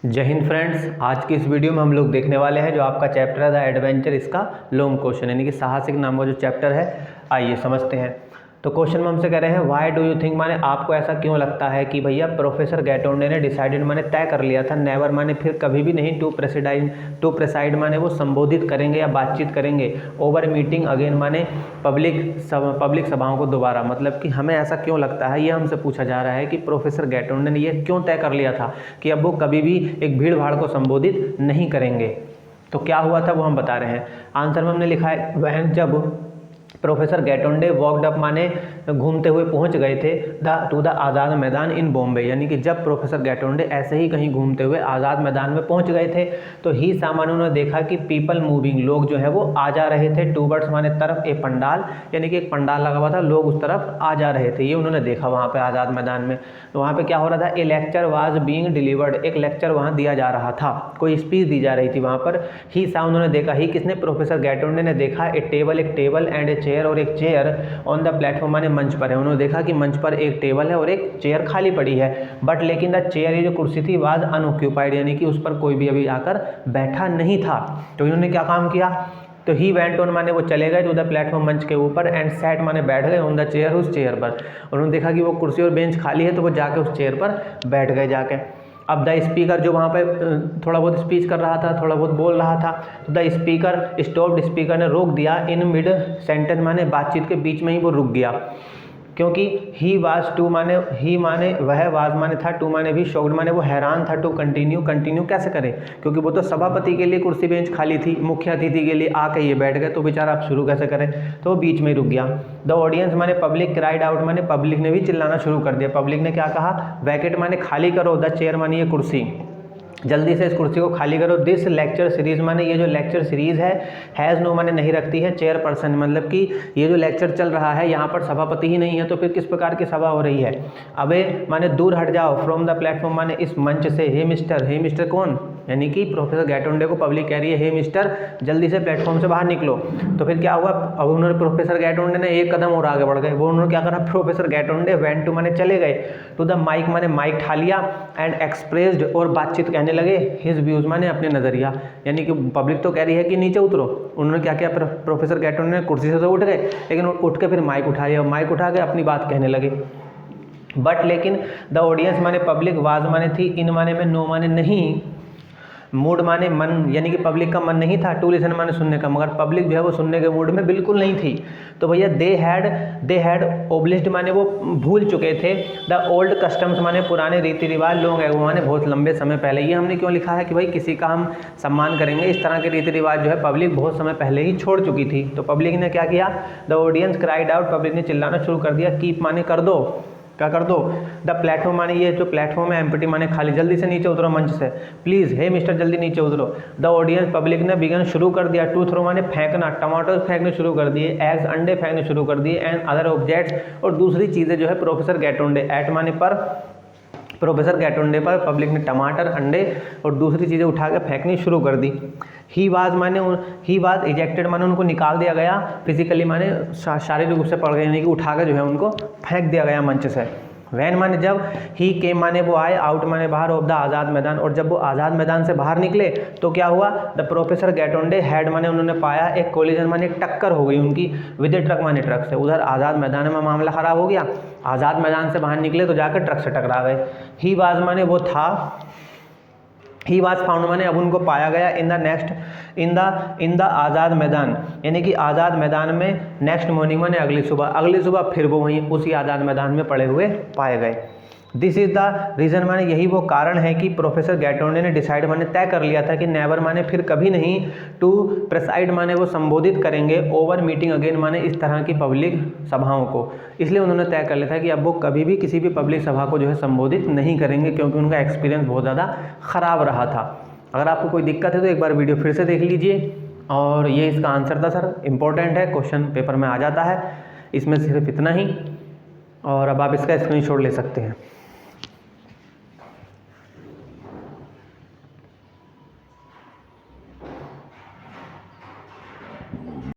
जय हिंद फ्रेंड्स। आज की इस वीडियो में हम लोग देखने वाले हैं जो आपका चैप्टर है द एडवेंचर, इसका लॉन्ग क्वेश्चन यानी कि साहसिक नाम का जो चैप्टर है। आइए समझते हैं। तो क्वेश्चन में हमसे कह रहे हैं व्हाई डू यू थिंक, माने आपको ऐसा क्यों लगता है कि भैया प्रोफेसर गैटोंडे ने डिसाइडेड माने तय कर लिया था, नेवर माने फिर कभी भी नहीं, टू प्रेसाइड माने वो संबोधित करेंगे या बातचीत करेंगे, ओवर मीटिंग अगेन माने पब्लिक सभाओं को दोबारा। मतलब कि हमें ऐसा क्यों लगता है, ये हमसे पूछा जा रहा है कि प्रोफेसर गैटोंडे ने ये क्यों तय कर लिया था कि अब वो कभी भी एक भीड़ भाड़ को संबोधित नहीं करेंगे। तो क्या हुआ था वो हम बता रहे हैं। आंसर में हमने लिखा है वह जब प्रोफेसर गैटोंडे वॉकड अप माने घूमते हुए पहुंच गए थे टू द आज़ाद मैदान इन बॉम्बे, यानी कि जब प्रोफेसर गैटोंडे ऐसे ही कहीं घूमते हुए आज़ाद मैदान में पहुंच गए थे तो ही सामान्यों ने देखा कि पीपल मूविंग, लोग जो है वो आ जा रहे थे, टूवर्ड्स माने तरफ ए पंडाल, यानी कि एक पंडाल लगा हुआ था, लोग उस तरफ आ जा रहे थे, ये उन्होंने देखा वहाँ पे आज़ाद मैदान में। तो वहाँ पे क्या हो रहा था, ए लेक्चर वाज बीइंग डिलीवर्ड, एक लेक्चर वहाँ दिया जा रहा था, कोई स्पीच दी जा रही थी वहाँ पर। ही सा उन्होंने देखा, ही किसने, प्रोफेसर गैटोंडे ने देखा, एक टेबल एंड ए चेयर, और एक चेयर ऑन द प्लेटफॉर्म माने मंच पर है। उन्होंने देखा कि मंच पर एक टेबल है और एक चेयर खाली पड़ी है, बट लेकिन द चेयर, ये जो कुर्सी थी, वाज अनऑक्यूपाइड, यानी कि उस पर कोई भी अभी आकर बैठा नहीं था। तो इन्होंने क्या काम किया, तो ही वेंट ऑन माने वो चले गए टू द प्लेटफॉर्म मंच के ऊपर, एंड सैट माने बैठ गए, ऑन द चेयर, उस चेयर पर। उन्होंने देखा कि वो कुर्सी और बेंच खाली है तो वो जाके उस चेयर पर बैठ गए जाके। अब द स्पीकर जो वहाँ पे थोड़ा बहुत स्पीच कर रहा था, थोड़ा बहुत बोल रहा था, तो द स्पीकर स्टॉप्ड, स्पीकर ने रोक दिया, इन मिड सेंटेंस माने बातचीत के बीच में ही वो रुक गया, क्योंकि ही वाज टू माने ही माने वह, वाज माने था, टू माने भी, शॉक्ड माने वो हैरान था, टू कंटिन्यू कैसे करें, क्योंकि वो तो सभापति के लिए कुर्सी बेंच खाली थी, मुख्य अतिथि के लिए आके ये बैठ गए, तो बेचारा आप शुरू कैसे करें, तो वो बीच में ही रुक गया। द ऑडियंस माने पब्लिक क्राइड आउट, माने पब्लिक ने भी चिल्लाना शुरू कर दिया। पब्लिक ने क्या कहा, वैकेट माने खाली करो, द चेयर माने ये कुर्सी, जल्दी से इस कुर्सी को खाली करो। दिस लेक्चर सीरीज माने ये जो लेक्चर सीरीज है, हैज़ नो माने नहीं रखती है, चेयर पर्सन, मतलब कि ये जो लेक्चर चल रहा है यहाँ पर सभापति ही नहीं है, तो फिर किस प्रकार की सभा हो रही है। अबे माने दूर हट जाओ, फ्रॉम द प्लेटफॉर्म माने इस मंच से, हे मिस्टर कौन, यानी कि प्रोफेसर गैटोंडे को पब्लिक कह रही है, हे मिस्टर जल्दी से प्लेटफॉर्म से बाहर निकलो। तो फिर क्या हुआ, अब उन्होंने प्रोफेसर गैटोंडे ने एक कदम और आगे बढ़ गए, वो उन्होंने क्या करा, प्रोफेसर गैटोंडे वेंट टू माने चले गए, टू द माइक माने माइक ठा लिया, एंड एक्सप्रेस्ड और बातचीत कहने लगे, हिज व्यूज माने अपने नजरिया, यानी कि पब्लिक तो कह रही है कि नीचे उतरो, उन्होंने क्या किया, प्रोफेसर गैटोंडे ने कुर्सी से तो उठ गए, लेकिन उठ के फिर माइक उठा लिया, माइक उठा के अपनी बात कहने लगे। बट लेकिन द ऑडियंस माने पब्लिक, वाज माने थी, इन माने में नो माने नहीं, मूड माने मन, यानी कि पब्लिक का मन नहीं था, टू लिसन माने सुनने का, मगर पब्लिक जो है वो सुनने के मूड में बिल्कुल नहीं थी। तो भैया दे हैड ओब्लिज्ड माने वो भूल चुके थे, द ओल्ड कस्टम्स माने पुराने रीति रिवाज, लोग एगो माने बहुत लंबे समय पहले। ये हमने क्यों लिखा है कि भाई किसी का हम सम्मान करेंगे, इस तरह के रीति रिवाज जो है पब्लिक बहुत समय पहले ही छोड़ चुकी थी। तो पब्लिक ने क्या किया, the audience cried out, public ने चिल्लाना शुरू कर दिया, कीप माने कर दो, क्या कर दो, द प्लेटफॉर्म माने ये जो प्लेटफॉर्म है, एम्प्टी माने खाली, जल्दी से नीचे उतरो मंच से, प्लीज़, हे मिस्टर जल्दी नीचे उतरो। द ऑडियंस, पब्लिक ने बिगन शुरू कर दिया, टू थ्रो माने फेंकना, टमाटर फेंकने शुरू कर दिए, एग्स अंडे फेंकने शुरू कर दिए, एंड अदर ऑब्जेक्ट्स, और दूसरी चीज़ें जो है प्रोफेसर गैटोंडे, एट माने पर, प्रोफेसर गैटोंडे पर पब्लिक ने टमाटर, अंडे और दूसरी चीज़ें उठा के फेंकनी शुरू कर दी। ही वाज इजेक्टेड माने उनको निकाल दिया गया, फिजिकली माने शारीरिक रूप से पड़ गए, यानी कि उठा के जो है उनको फेंक दिया गया मंच से। वैन माने जब, ही केम माने वो आए, आउट माने बाहर, ऑफ द आज़ाद मैदान, और जब वो आज़ाद मैदान से बाहर निकले तो क्या हुआ, द प्रोफेसर गैटोंडे हैड माने उन्होंने पाया, एक कोलिजन माने एक टक्कर हो गई उनकी, विद ए ट्रक माने ट्रक से। उधर आज़ाद मैदान में मामला खराब हो गया, आज़ाद मैदान से बाहर निकले तो जाकर ट्रक से टकरा गए। ही वाज माने वो था, ही वाज फाउंड माने अब उनको पाया गया, इन द आज़ाद मैदान, यानी कि आज़ाद मैदान में, नेक्स्ट मॉर्निंग माने अगली सुबह फिर वो वहीं उसी आज़ाद मैदान में पड़े हुए पाए गए। दिस इज द रीज़न माने यही वो कारण है कि प्रोफेसर गैटोंडे ने डिसाइड माने तय कर लिया था कि नेवर माने फिर कभी नहीं, टू प्रेसाइड माने वो संबोधित करेंगे, ओवर मीटिंग अगेन माने इस तरह की पब्लिक सभाओं को। इसलिए उन्होंने तय कर लिया था कि अब वो कभी भी किसी भी पब्लिक सभा को जो है संबोधित नहीं करेंगे, क्योंकि उनका एक्सपीरियंस बहुत ज़्यादा ख़राब रहा था। अगर आपको कोई दिक्कत है तो एक बार वीडियो फिर से देख लीजिए। और ये इसका आंसर था सर, इंपॉर्टेंट है, क्वेश्चन पेपर में आ जाता है, इसमें सिर्फ इतना ही। और अब आप इसका स्क्रीनशॉट ले सकते हैं।